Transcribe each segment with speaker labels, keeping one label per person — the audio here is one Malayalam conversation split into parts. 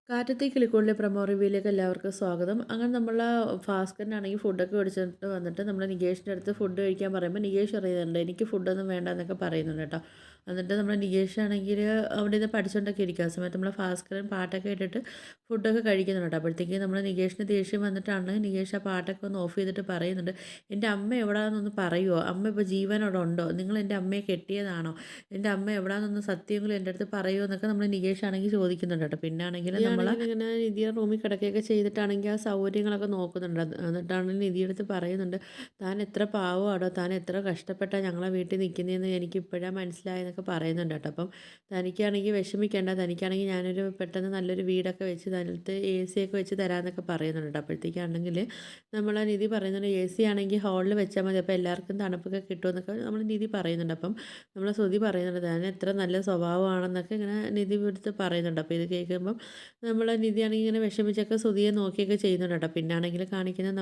Speaker 1: കാറ്റത്തെ കിളിക്കൂടിലെ പ്രൊമോ റിവ്യൂയിലേക്ക് എല്ലാവർക്കും സ്വാഗതം. അങ്ങനെ നമ്മള് ഭാസ്കരനാണെങ്കിൽ ഫുഡൊക്കെ മേടിച്ചിട്ട് വന്നിട്ട് നമ്മൾ നികേഷിൻ്റെ അടുത്ത് ഫുഡ് കഴിക്കാൻ പറയുമ്പോൾ നികേഷ് അറിയുന്നുണ്ട് എനിക്ക് ഫുഡൊന്നും വേണ്ട എന്നൊക്കെ പറയുന്നുണ്ട് കേട്ടോ. എന്നിട്ട് നമ്മൾ നികേഷ് ആണെങ്കിൽ അവിടെ നിന്ന് പഠിച്ചുകൊണ്ടൊക്കെ ഇരിക്കുക. ആ സമയത്ത് നമ്മൾ ഭാസ്കരൻ പാട്ടൊക്കെ ഇട്ടിട്ട് ഫുഡൊക്കെ കഴിക്കുന്നുണ്ട് കേട്ടോ. അപ്പോഴത്തേക്ക് നമ്മൾ നികേഷിന് ദേഷ്യം വന്നിട്ടാണ് നികേഷ് ആ പാട്ടൊക്കെ ഒന്ന് ഓഫ് ചെയ്തിട്ട് പറയുന്നുണ്ട്, എൻ്റെ അമ്മ എവിടെയാണെന്നൊന്ന് പറയുമോ, അമ്മ ഇപ്പോൾ ജീവനോടെ ഉണ്ടോ, നിങ്ങൾ എൻ്റെ അമ്മയെ കെട്ടിയതാണോ, എൻ്റെ അമ്മ എവിടെയാണെന്നൊന്ന് സത്യമെങ്കിലും എൻ്റെ അടുത്ത് പറയുമോ എന്നൊക്കെ നമ്മൾ നികേഷ് ആണെങ്കിൽ ചോദിക്കുന്നുണ്ട് കേട്ടോ. പിന്നെ ആണെങ്കിൽ നമ്മൾ ഇങ്ങനെ നിധിയുടെ റൂമിൽ കിടക്കുകയൊക്കെ ചെയ്തിട്ടാണെങ്കിൽ ആ സൗകര്യങ്ങളൊക്കെ നോക്കുന്നുണ്ട്. എന്നിട്ടാണെങ്കിൽ നിധിയുടെ അടുത്ത് പറയുന്നുണ്ട്, താൻ എത്ര പാവമാണോ, താൻ എത്ര കഷ്ടപ്പെട്ടാണ് ഞങ്ങളെ വീട്ടിൽ നിൽക്കുന്നതെന്ന് എനിക്ക് ഇപ്പോഴാണ് മനസ്സിലായെന്നൊക്കെ പറയുന്നുണ്ട് കേട്ടോ. അപ്പം തനിക്കാണെങ്കിൽ വിഷമിക്കേണ്ട, തനിക്കാണെങ്കിൽ ഞാനൊരു പെട്ടെന്ന് നല്ലൊരു വീടൊക്കെ വെച്ച് തനിലത്ത് എ സി ഒക്കെ വെച്ച് തരാമെന്നൊക്കെ പറയുന്നുണ്ട്. അപ്പോഴത്തേക്കാണെങ്കിൽ നമ്മൾ നിധി പറയുന്നുണ്ട് എ സി ആണെങ്കിൽ ഹാളിൽ വെച്ചാൽ മതി, അപ്പോൾ എല്ലാവർക്കും തണുപ്പൊക്കെ കിട്ടുമെന്നൊക്കെ നമ്മൾ നിധി പറയുന്നുണ്ട്. അപ്പം നമ്മൾ ശ്രുതി പറയുന്നുണ്ട് താൻ എത്ര നല്ല സ്വഭാവമാണെന്നൊക്കെ ഇങ്ങനെ നിധി എടുത്ത് പറയുന്നുണ്ട്. അപ്പോൾ ഇത് കേൾക്കുമ്പം നമ്മളെ നിധിയാണെങ്കിൽ ഇങ്ങനെ വിഷമിച്ചൊക്കെ ശ്രുതിയെ നോക്കിയൊക്കെ ചെയ്യുന്നുണ്ട് കേട്ടോ. പിന്നാണെങ്കിൽ കാണിക്കുന്നത്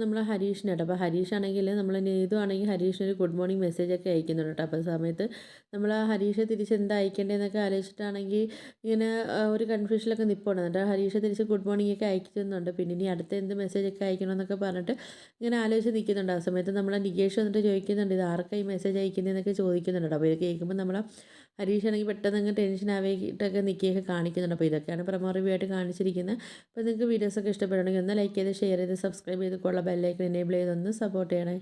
Speaker 1: നമ്മളെ ഹരീഷിനെ കേട്ടോ. അപ്പോൾ ഹരീഷാണെങ്കിൽ നമ്മൾ നീതു ആണെങ്കിൽ ഹരീഷിന് ഒരു ഗുഡ് മോർണിംഗ് മെസ്സേജ് ഒക്കെ അയക്കുന്നുണ്ട് കേട്ടോ. അപ്പോൾ സമയത്ത് നമ്മൾ ആ ഹരീഷെ തിരിച്ച് എന്താ അയക്കേണ്ടതെന്നൊക്കെ ആലോചിച്ചിട്ടാണെങ്കിൽ ഇങ്ങനെ ഒരു കൺഫ്യൂഷനിലൊക്കെ നിൽപ്പുണ്ട്. എന്നിട്ട് ഹരീഷെ തിരിച്ച് ഗുഡ് മോർണിംഗ് ഒക്കെ അയക്കുന്നുണ്ട്. പിന്നെ ഇനി അടുത്ത എന്ത് മെസ്സേജ് ഒക്കെ അയക്കണമെന്നൊക്കെ പറഞ്ഞിട്ട് ഇങ്ങനെ ആലോചിച്ച് നിൽക്കുന്നുണ്ട്. ആ സമയത്ത് നമ്മളെ നികേഷ് വന്നിട്ട് ചോദിക്കുന്നുണ്ട് ഇത് ആർക്കാണ് ഈ മെസ്സേജ് അയക്കുന്നതെന്നൊക്കെ ചോദിക്കുന്നുണ്ട്. അപ്പോൾ ഇത് കേൾക്കുമ്പോൾ നമ്മളെ ഹരീഷാണെങ്കിൽ പെട്ടെന്ന് അങ്ങ് ടെൻഷൻ ആവിയിട്ടൊക്കെ നിൽക്കുകയൊക്കെ കാണിക്കുന്നുണ്ട്. അപ്പോൾ ഇതൊക്കെയാണ് പ്രമോ റിവ്യൂ ആയിട്ട് കാണിച്ചിരിക്കുന്നത്. അപ്പോൾ നിങ്ങൾക്ക് വീഡിയോസൊക്കെ ഇഷ്ടപ്പെടുകയാണെങ്കിൽ ഒന്ന് ലൈക്ക് ചെയ്ത് ഷെയർ ചെയ്ത് സബ്സ്ക്രൈബ് ചെയ്ത് ബെല്ലൈക്കൺ എനേബിൾ ചെയ്തൊന്ന് സപ്പോർട്ട് ചെയ്യണേ.